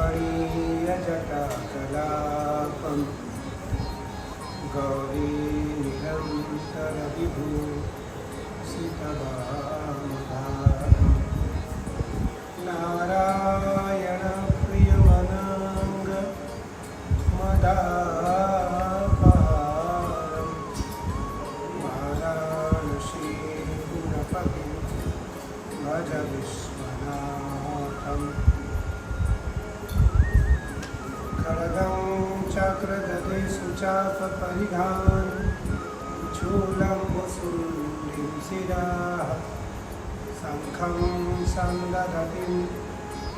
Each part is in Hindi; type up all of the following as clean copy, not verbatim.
रमणीयजटाकलापं गौरी निरन्तरविभूषितवामभागं नारायणप्रियमनाङ्ग मदापहारं वाराणसीपुरपतिं भज विश्वनाथम् खड्गं चक्रगदे सुचापपरिधान शूलं वसुण्डीं शिराः शङ्खं सन्दधतिं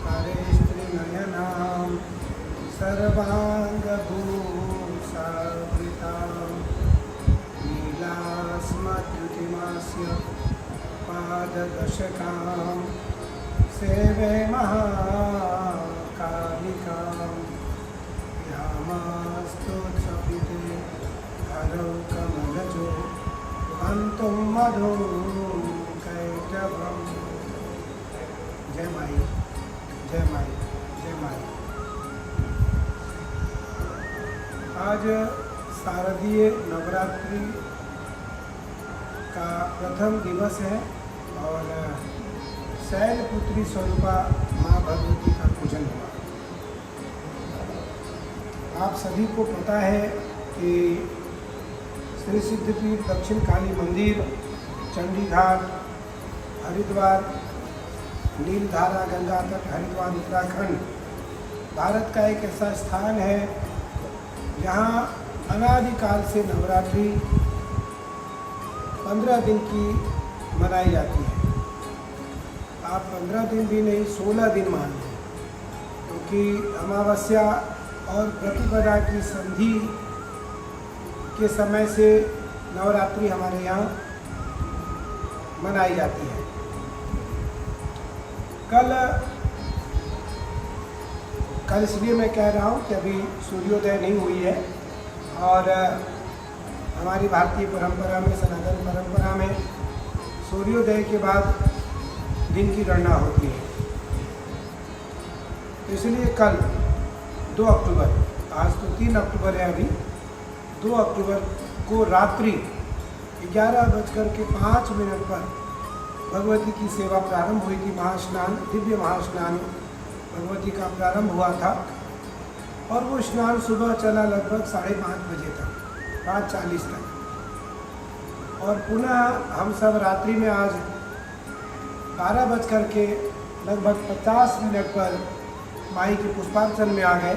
हरेस्त्रिनयनां सर्वाङ्गभूषावृतां नीलास्मद्युतिमास्य पाददशकां सेवे महाकालिकां यामास्तोत्सपिते हरौ कमलजो हन्तुं मधु कैटभम्। जय माई, जय माई, जय माई। आज शारदीय नवरात्रि का प्रथम दिवस है और शैलपुत्री स्वरूपा माँ भगवती का पूजन हुआ। आप सभी को पता है कि श्री सिद्धपीठ दक्षिण काली मंदिर, चंडी घाट, हरिद्वार, नीलधारा गंगा तट, हरिद्वार उत्तराखंड भारत का एक ऐसा स्थान है जहाँ अनादिकाल से नवरात्रि 15 दिन की मनाई जाती है। आप 15 दिन भी नहीं 16 दिन मान लें, क्योंकि अमावस्या और प्रतिपदा की संधि के समय से नवरात्रि हमारे यहाँ मनाई जाती है। कल इसलिए मैं कह रहा हूँ कि अभी सूर्योदय नहीं हुई है और हमारी भारतीय परंपरा में, सनातन परंपरा में सूर्योदय के बाद दिन की गणना होती है। इसलिए कल 2 अक्टूबर, आज तो 3 अक्टूबर है, अभी 2 अक्टूबर को रात्रि 11:05 पर भगवती की सेवा प्रारंभ हुई थी। महास्नान, दिव्य महास्नान भगवती का प्रारंभ हुआ था और वो स्नान सुबह चला लगभग 5:30 बजे तक, 5:40 तक। और पुनः हम सब रात्रि में आज 12:50 पर माई के पुष्पार्चन में आ गए।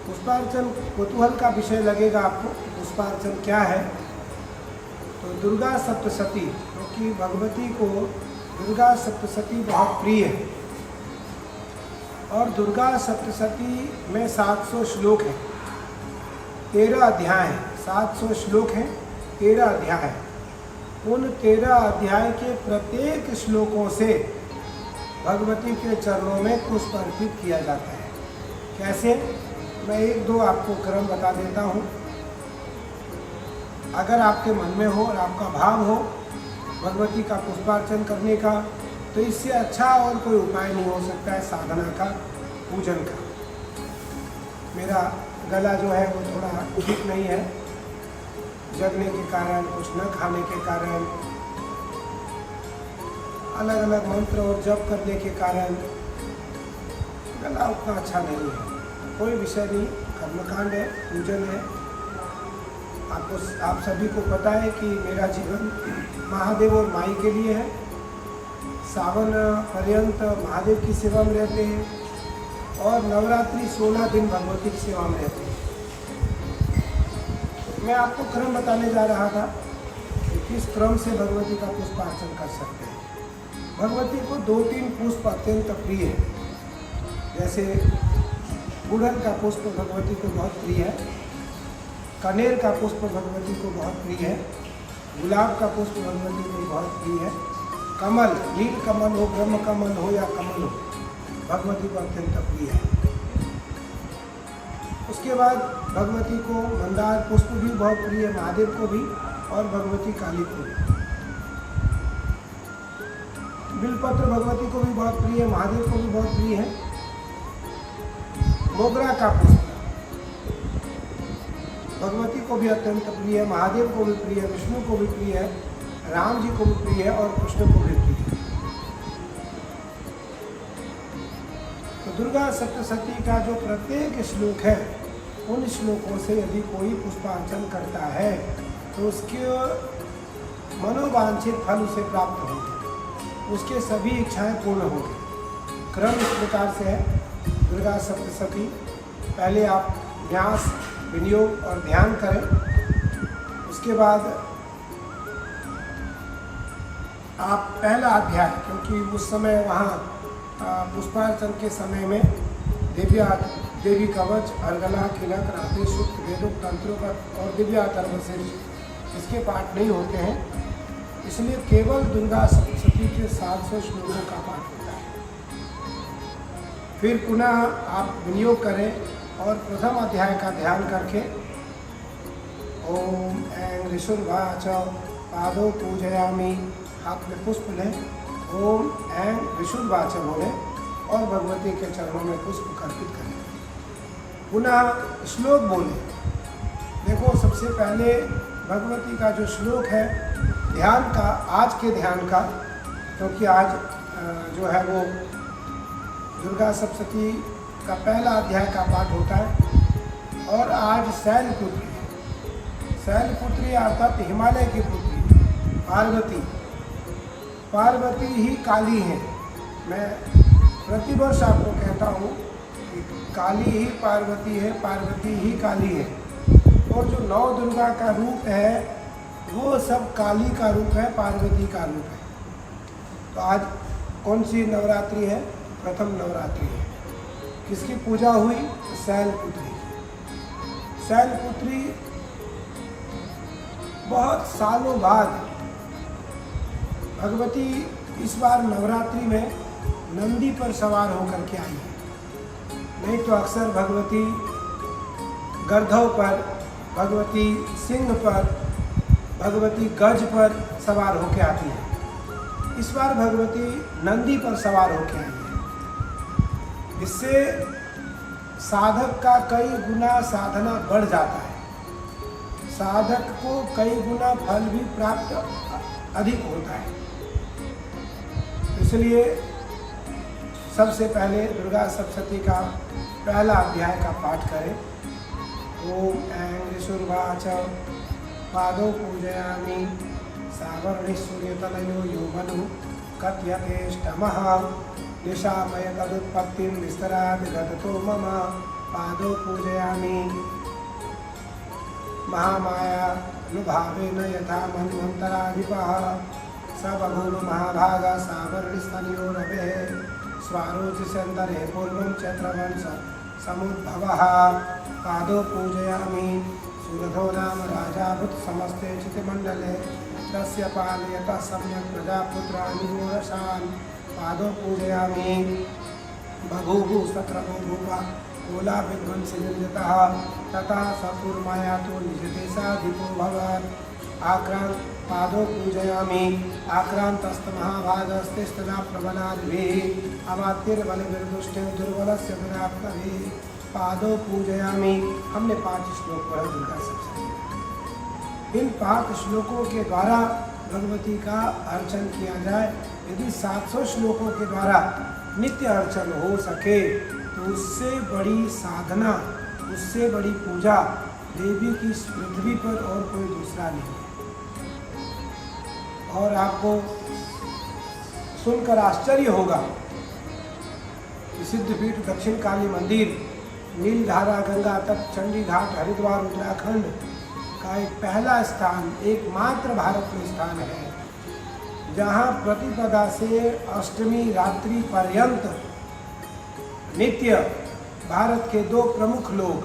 पुष्पार्चन कुतूहल का विषय लगेगा आपको। पुष्पार्चन क्या है? तो दुर्गा सप्तशती, क्योंकि भगवती को दुर्गा सप्तशती बहुत प्रिय है और दुर्गा सप्तशती में 700 श्लोक हैं, 13 अध्याय हैं। 700 श्लोक हैं, 13 अध्याय हैं। उन 13 अध्याय के प्रत्येक श्लोकों से भगवती के चरणों में पुष्प अर्पित किया जाता है। कैसे? मैं 1-2 आपको क्रम बता देता हूँ। अगर आपके मन में हो और आपका भाव हो भगवती का पुष्पार्चन करने का, तो इससे अच्छा और कोई उपाय नहीं हो सकता है साधना का, पूजन का। मेरा गला जो है वो थोड़ा ठीक नहीं है, जगने के कारण, कुछ न खाने के कारण, अलग अलग मंत्र और जप करने के कारण गला उतना अच्छा नहीं है। कोई विषय नहीं, कर्मकांड है, पूजन है। आप सभी को पता है कि मेरा जीवन महादेव और माई के लिए है। सावन पर्यंत महादेव की सेवा में रहते हैं और नवरात्रि 16 दिन भगवती की सेवा में रहते हैं। मैं आपको क्रम बताने जा रहा था कि किस क्रम से भगवती का पुष्पार्चन कर सकते हैं। भगवती को 2-3 पुष्प अत्यंत प्रिय है। जैसे गुड़हल का पुष्प भगवती को बहुत प्रिय है, कनेर का पुष्प भगवती को बहुत प्रिय है, गुलाब का पुष्प भगवती को बहुत प्रिय है, कमल, नील कमल हो, ब्रह्म कमल हो या कमल हो, भगवती को अत्यंत प्रिय है। उसके बाद भगवती को मंदार पुष्प भी बहुत प्रिय है, महादेव को भी और भगवती काली को भी। बिलपत्र भगवती को भी बहुत प्रिय है, महादेव को भी बहुत प्रिय है। मोगरा का पुष्प भगवती को भी अत्यंत प्रिय है, महादेव को भी प्रिय है, विष्णु को भी प्रिय है, राम जी को भी प्रिय है और कृष्ण को भी प्रिय है। तो दुर्गा सप्तशती का जो प्रत्येक श्लोक है, उन श्लोकों से यदि कोई पुष्पार्चन करता है तो उसके मनोवांछित फल उसे प्राप्त होंगे, उसके सभी इच्छाएं पूर्ण होंगी। क्रम इस प्रकार से है दुर्गा सप्तशती। पहले आप न्यास, विनियोग और ध्यान करें, उसके बाद आप पहला अध्याय, क्योंकि उस समय वहाँ पुष्पार्चन के समय में देवी कवच, अर्गला, किलक, राधे, सूक्त, वेदों, तंत्रों का और दिव्यातर्वशीर्ष इसके पाठ नहीं होते हैं, इसलिए केवल दुर्गा सप्तशती के 700 श्लोकों का पाठ होता है। फिर पुनः आप विनियोग करें और प्रथम अध्याय का ध्यान करके ओम ऐं ऋषुर्वाच पादों पूजयामि, हाथ में पुष्प लें, ओम ऐं ऋषुर्वाच बोले और भगवती के चरणों में पुष्प अर्पित करें। पुनः श्लोक बोले। देखो, सबसे पहले भगवती का जो श्लोक है ध्यान का, आज के ध्यान का, क्योंकि आज जो है वो दुर्गा सप्तशती का पहला अध्याय का पाठ होता है और आज शैलपुत्री है। शैलपुत्री अर्थात हिमालय की पुत्री पार्वती। पार्वती ही काली है। मैं प्रतिवर्ष आपको कहता हूँ कि काली ही पार्वती है, पार्वती ही काली है। और जो नौ दुर्गा का रूप है वो सब काली का रूप है, पार्वती का रूप है। तो आज कौन सी नवरात्रि है? प्रथम नवरात्रि है। किसकी पूजा हुई? शैलपुत्री। शैलपुत्री बहुत सालों बाद भगवती इस बार नवरात्रि में नंदी पर सवार होकर के आई है। नहीं तो अक्सर भगवती गर्धव पर, भगवती सिंह पर, भगवती गज पर सवार होकर आती है। इस बार भगवती नंदी पर सवार होकर आई है। इससे साधक का कई गुना साधना बढ़ जाता है, साधक को कई गुना फल भी प्राप्त अधिक होता है। इसलिए सबसे पहले दुर्गा सप्तशती का पहला अध्याय का पाठ करें। ओम ऐं ऋषुर्वाच पादौ पूजयामि, सावर्णिसूर्यतनयो यौवनो कथयतेष्टमः, निशामय तदुत्पत्तिं विस्तराद् गततो मम, पादौ पूजयामि। महामायानुभावेन यथा मन्वन्तराधिपः, स बभूव महाभागा सावर्णिस्तनयो रवेः, स्वारोचिषन्तरे पूर्वं चैत्रवंश समुद्भवः, पादौ पूजयामि। सुरथो नाम राजा भूत समस्ते चितिमण्डले, तस्य पालयतः सम्यक् प्रजापुत्राणि गोरशान्, पादौ पूजयामि। बभूवु सत्रभूव कोला विध्वंसि निर्जितः, तथा सपूर्माया तो निजदेशाधिपोऽभवत्, आक्रांत पादौ पूजयामि। आक्रांतस्तमहाभागस्तिस्तदा प्रबलाद्भिः, अमात्यर्बलविर्दुष्टे दुर्बलस्य दुरात्मभिः, पादौ पूजयामि। हमने 5 श्लोक पढ़े दुर्गा सप्तशती। इन 5 श्लोकों के द्वारा भगवती का अर्चन किया जाए। यदि 700 श्लोकों के द्वारा नित्य अर्चन हो सके तो उससे बड़ी साधना, उससे बड़ी पूजा देवी की इस पृथ्वी पर और कोई दूसरा नहीं है। और आपको सुनकर आश्चर्य होगा कि सिद्धपीठ, दक्षिण काली मंदिर, नीलधारा, गंगा तट, चंडी घाट, हरिद्वार, उत्तराखंड का एक पहला स्थान, एकमात्र भारत में स्थान है जहाँ प्रतिपदा से अष्टमी रात्रि पर्यंत नित्य भारत के 2 प्रमुख लोग,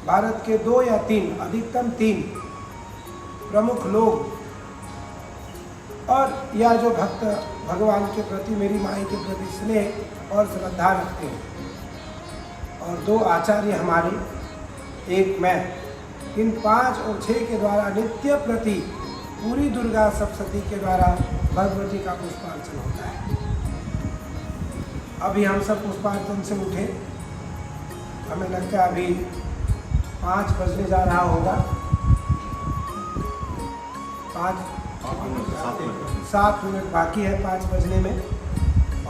भारत के 2 या 3, अधिकतम 3 प्रमुख लोग और या जो भक्त भगवान के प्रति, मेरी माई के प्रति स्नेह और श्रद्धा रखते हैं, और 2 आचार्य हमारे, एक मैं, इन 5 और 6 के द्वारा नित्य प्रति पूरी दुर्गा सप्तशती के द्वारा भगवती का पुष्पार्चन होता है। अभी हम सब पुष्पार्चन से उठे हमें लगता है अभी 5 बजने जा रहा होगा। 7 मिनट बाकी है 5 बजने में,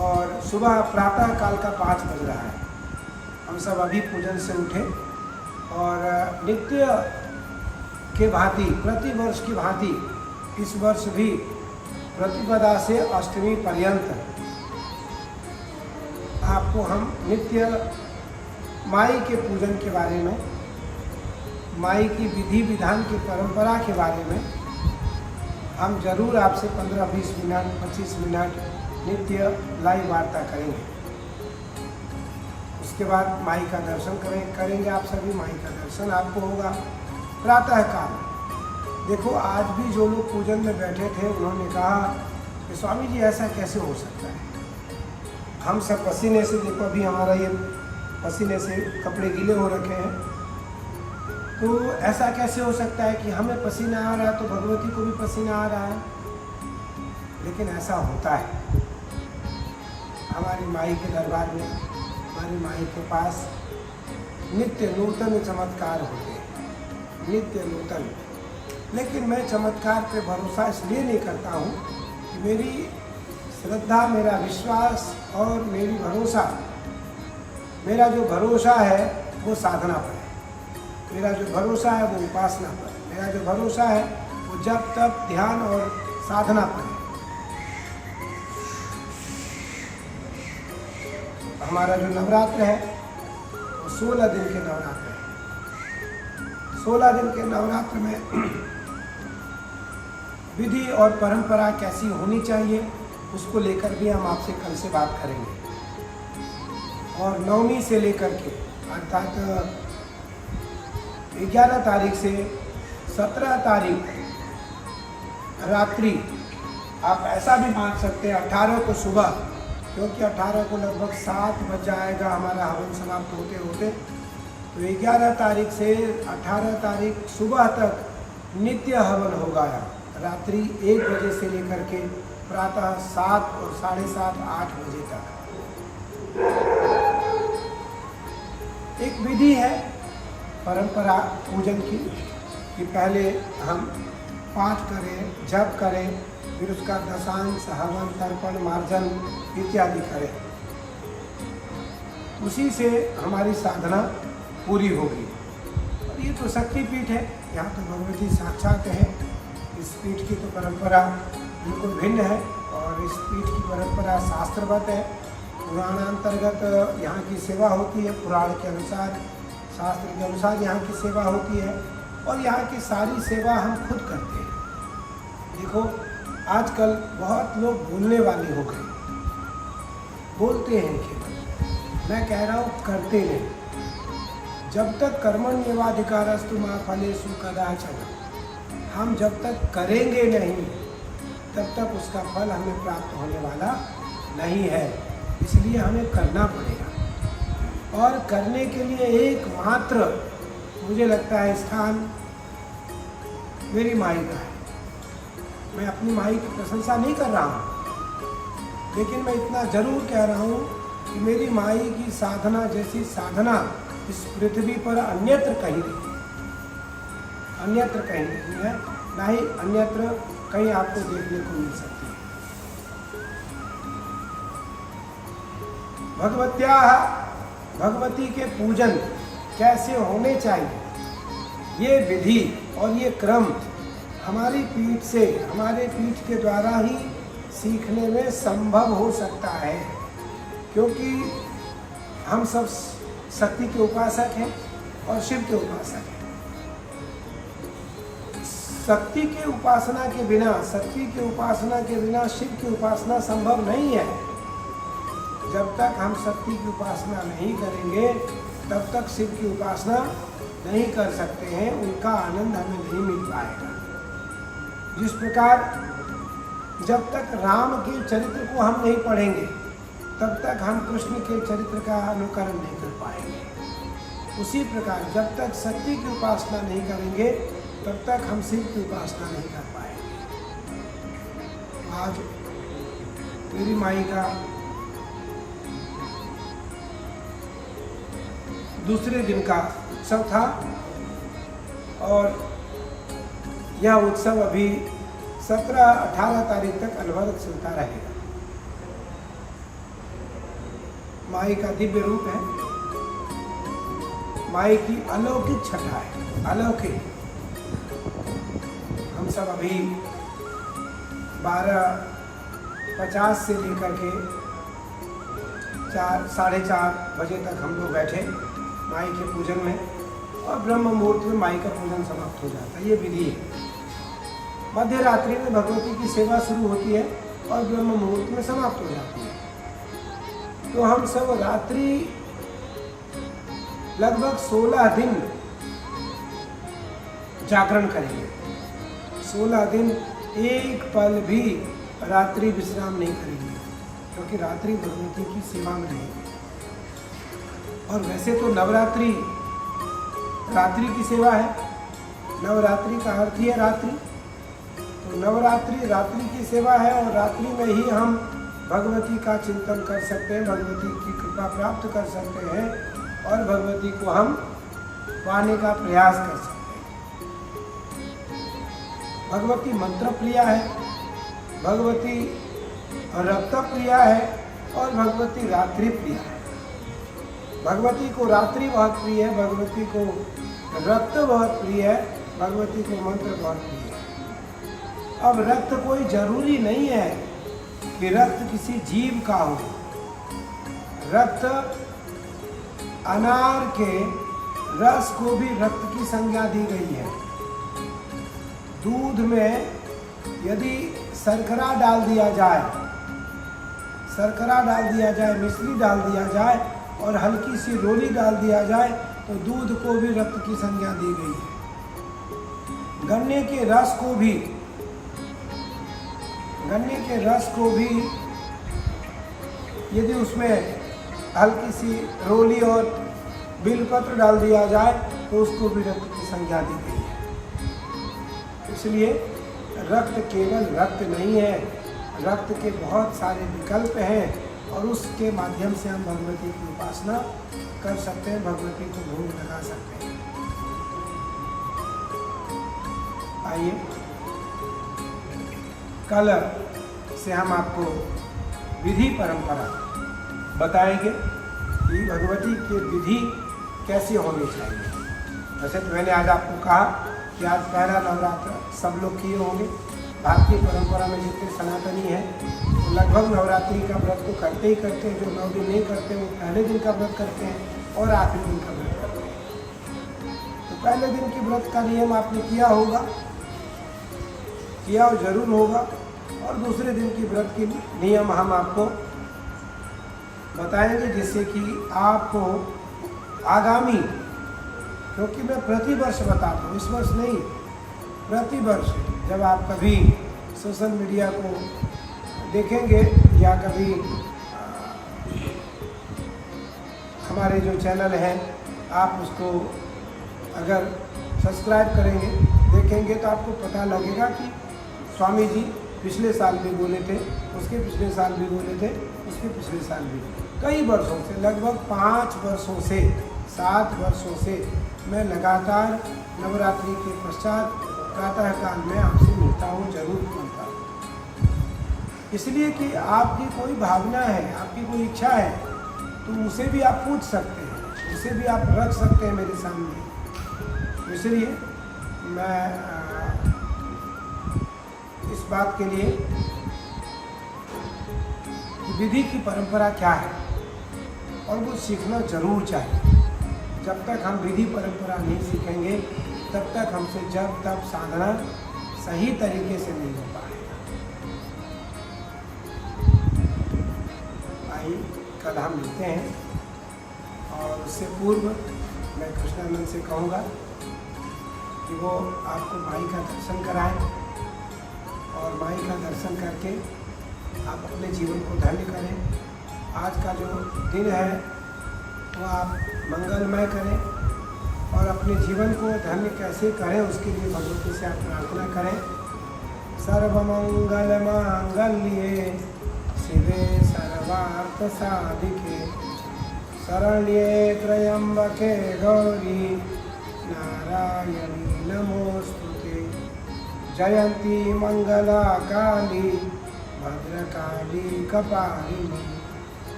और सुबह प्रातः काल का 5 बज रहा है। हम सब अभी पूजन से उठे और नित्य के भांति, प्रतिवर्ष की भांति इस वर्ष भी प्रतिपदा से अष्टमी पर्यंत आपको हम नित्य माई के पूजन के बारे में, माई की विधि विधान की परंपरा के बारे में हम जरूर आपसे 15-20 मिनट 25 मिनट नित्य लाइव वार्ता करेंगे। उसके बाद माई का दर्शन करेंगे आप सभी। माई का दर्शन आपको होगा प्रातः काल। देखो, आज भी जो लोग पूजन में बैठे थे उन्होंने कहा कि स्वामी जी ऐसा कैसे हो सकता है, हम सब पसीने से, देखो अभी हमारा ये पसीने से कपड़े गीले हो रखे हैं, तो ऐसा कैसे हो सकता है कि हमें पसीना आ रहा है तो भगवती को भी पसीना आ रहा है। लेकिन ऐसा होता है। हमारी माई के दरबार में, हमारी माई के पास नित्य नूतन चमत्कार होते हैं, नित्य नूतन। लेकिन मैं चमत्कार पे भरोसा इसलिए नहीं करता हूँ कि मेरी श्रद्धा, मेरा विश्वास और मेरा जो भरोसा है वो साधना पर है। मेरा जो भरोसा है वो उपासना पर है। मेरा जो भरोसा है वो जप तप ध्यान और साधना पर है। हमारा जो नवरात्र है वो 16 दिन के नवरात्र है। 16 दिन के नवरात्र में विधि और परंपरा कैसी होनी चाहिए उसको लेकर भी हम आपसे कल से बात करेंगे। और 9वीं से लेकर के अर्थात 11 तारीख से 17 तारीख रात्रि, आप ऐसा भी मान सकते हैं 18 को सुबह, क्योंकि 18 को लगभग 7 बज जाएगा हमारा हवन समाप्त होते होते। तो 11 तारीख से 18 तारीख सुबह तक नित्य हवन होगा। रात्रि 1 बजे से लेकर के प्रातः 7 और 7:30 8 बजे तक। एक विधि है परंपरा पूजन की कि पहले हम पाठ करें, जप करें, फिर उसका दशांश, हवन, तर्पण, मार्जन इत्यादि करें। उसी से हमारी साधना पूरी होगी। और ये तो शक्ति पीठ है, यहाँ तो भगवती साक्षात है। इस पीठ की तो परंपरा बिल्कुल भिन्न है और इस पीठ की परंपरा शास्त्रवत है। पुराणांतर्गत यहाँ की सेवा होती है, पुराण के अनुसार, शास्त्र के अनुसार यहाँ की सेवा होती है और यहाँ की सारी सेवा हम खुद करते हैं। देखो, आजकल बहुत लोग बोलने वाले हो गए, बोलते हैं केवल। मैं कह रहा हूँ करते नहीं। जब तक कर्मण्येवाधिकारस्तु मा फलेषु कदाचन, हम जब तक करेंगे नहीं तब तक उसका फल हमें प्राप्त होने वाला नहीं है। इसलिए हमें करना पड़ेगा। और करने के लिए एकमात्र मुझे लगता है स्थान मेरी माई का है। मैं अपनी माई की प्रशंसा नहीं कर रहा हूँ, लेकिन मैं इतना जरूर कह रहा हूँ कि मेरी माई की साधना जैसी साधना इस पृथ्वी पर अन्यत्र कहीं नहीं, अन्यत्र कहीं नहीं है, ना ही अन्यत्र कहीं आपको देखने को मिल सकती है। भगवती के पूजन कैसे होने चाहिए, ये विधि और ये क्रम हमारी पीठ से, हमारे पीठ के द्वारा ही सीखने में संभव हो सकता है। क्योंकि हम सब शक्ति के उपासक हैं और शिव के उपासक हैं। शक्ति के उपासना के बिना, शक्ति के उपासना के बिना शिव की उपासना संभव नहीं है। जब तक हम शक्ति की उपासना नहीं करेंगे तब तक शिव की उपासना नहीं कर सकते हैं, उनका आनंद हमें नहीं मिल पाएगा। जिस प्रकार जब तक राम के चरित्र को हम नहीं पढ़ेंगे तब तक हम कृष्ण के चरित्र का अनुकरण नहीं कर पाएंगे, उसी प्रकार जब तक शक्ति की उपासना नहीं करेंगे तब तक हम शिव की उपासना नहीं कर पाएंगे। आज मेरी माई का दूसरे दिन का उत्सव था और यह उत्सव अभी 17-18 तारीख तक अनवरत चलता रहेगा। माई का दिव्य रूप है, माई की अलौकिक छटा है, अलौकिक। हम सब अभी 12:50 से लेकर के 4 साढ़े 4 बजे तक हम लोग बैठे माई के पूजन में और ब्रह्म मुहूर्त में माई का पूजन समाप्त हो जाता है। ये विधि है। मध्य रात्रि में भगवती की सेवा शुरू होती है और ब्रह्म मुहूर्त में समाप्त हो जाती है। तो हम सब रात्रि लगभग 16 दिन जागरण करेंगे। 16 दिन एक पल भी रात्रि विश्राम नहीं करेंगे, क्योंकि रात्रि भगवती की सेवा में रहेंगे। और वैसे तो नवरात्रि रात्रि की सेवा है, नवरात्रि का अर्थ ही है रात्रि। तो नवरात्रि रात्रि की सेवा है और रात्रि में ही हम भगवती का चिंतन कर सकते हैं, भगवती की कृपा प्राप्त कर सकते हैं और भगवती को हम पाने का प्रयास कर सकते हैं। भगवती मंत्र प्रिया है, भगवती रक्त प्रिया है और भगवती रात्रि प्रिया है। भगवती को रात्रि बहुत प्रिय है, भगवती को रक्त बहुत प्रिय है, भगवती को मंत्र बहुत प्रिय है। अब रक्त कोई जरूरी नहीं है कि रक्त किसी जीव का हो। रक्त अनार के रस को भी रक्त की संज्ञा दी गई है। दूध में यदि शर्करा डाल दिया जाए, शर्करा डाल दिया जाए, मिश्री डाल दिया जाए और हल्की सी रोली डाल दिया जाए तो दूध को भी रक्त की संज्ञा दी गई है। गन्ने के रस को भी यदि उसमें हल्की सी रोली और बिलपत्र डाल दिया जाए तो उसको भी रक्त की संज्ञा दी गई है। इसलिए रक्त केवल रक्त नहीं है, रक्त के बहुत सारे विकल्प हैं और उसके माध्यम से हम भगवती की उपासना कर सकते हैं, भगवती को भोग लगा सकते हैं। आइए कल से हम आपको विधि परंपरा बताएंगे कि भगवती की विधि कैसी होनी चाहिए। वैसे तो मैंने आज आपको कहा कि आज पहला नवरात्र सब लोग किए होंगे। भारतीय परंपरा में जितने सनातनी हैं तो लगभग नवरात्रि का व्रत तो करते ही करते हैं। जो 9 दिन नहीं करते वो पहले दिन का व्रत करते हैं और आखिरी दिन का व्रत करते हैं। तो पहले दिन के व्रत का नियम आपने किया होगा, किया जरूर होगा, और दूसरे दिन की व्रत के नियम हम आपको बताएंगे, जिससे कि आपको आगामी, क्योंकि मैं प्रति वर्ष बताता हूँ, इस वर्ष नहीं, प्रति वर्ष जब आप कभी सोशल मीडिया को देखेंगे या कभी हमारे जो चैनल हैं आप उसको अगर सब्सक्राइब करेंगे, देखेंगे, तो आपको पता लगेगा कि स्वामी जी पिछले साल भी बोले थे, उसके पिछले साल भी बोले थे, उसके पिछले साल भी। कई वर्षों से, लगभग 5 वर्षों से, 7 वर्षों से मैं लगातार नवरात्रि के पश्चात प्रातः काल में आपसे मिलता हूँ, जरूर मिलता हूँ। इसलिए कि आपकी कोई भावना है, आपकी कोई इच्छा है, तो उसे भी आप पूछ सकते हैं, उसे भी आप रख सकते हैं मेरे सामने। इसलिए मैं इस बात के लिए कि विधि की परंपरा क्या है और वो सीखना जरूर चाहिए। जब तक हम विधि परंपरा नहीं सीखेंगे तब तक हमसे जब तब साधना सही तरीके से नहीं हो पाएगा। आइए कल हम मिलते हैं, और उससे पूर्व मैं कृष्णानंद से कहूँगा कि वो आपको माई का दर्शन कराएं और माई का दर्शन करके आप अपने जीवन को धन्य करें। आज का जो दिन है वो आप मंगलमय करें और अपने जीवन को धन्य कैसे करें उसके लिए भगवती से आप प्रार्थना करें। सर्वमंगल मांगल्ये शिवे सर्वार्थ साधिके शरण्ये त्र्यम्बके गौरी नारायणी नमोस्तुते। जयंती मंगला काली भद्रकाली कपालिनी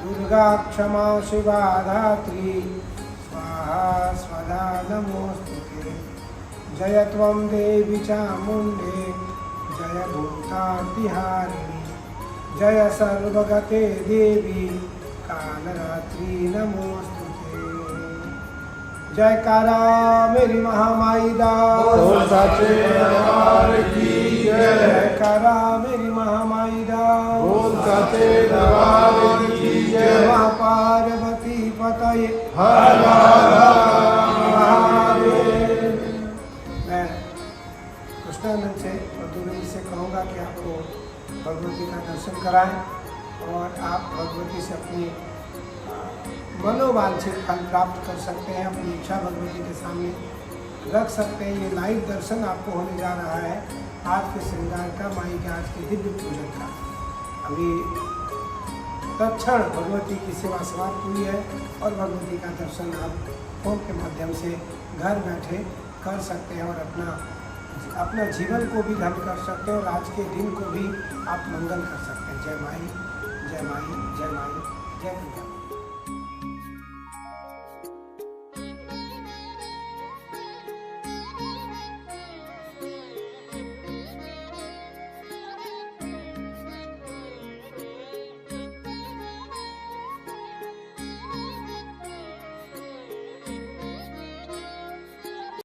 दुर्गा क्षमा शिवा धात्री स्वाहा स्वधा नमोस्तुते। जय त्वं देवी चामुण्डे जय भूतातिहारिणी जय सर्वगते देवी कालरात्रि नमोस्तुते। जयकारा मेरी महामाई दा जयकारा मेरी महामाई दा जय मां पार्वती पतये हर महादेव। मैं कृष्णानंद से और दूरी से कहूँगा कि आपको भगवती का दर्शन कराएं और आप भगवती से अपनी मनोवांछित फल प्राप्त कर सकते हैं, अपनी इच्छा भगवती के सामने रख सकते हैं। ये लाइव दर्शन आपको होने जा रहा है आज के श्रृंगार का, माई के आज के दिव्य पूजन का। अभी तत्क्षण भगवती की सेवा समाप्त हुई है और भगवती का दर्शन आप फोन के माध्यम से घर बैठे कर सकते हैं और अपना जीवन को भी धन्य कर सकते हैं और आज के दिन को भी आप मंगल कर सकते हैं। जय माई जय माई जय माई जय दुर्गा।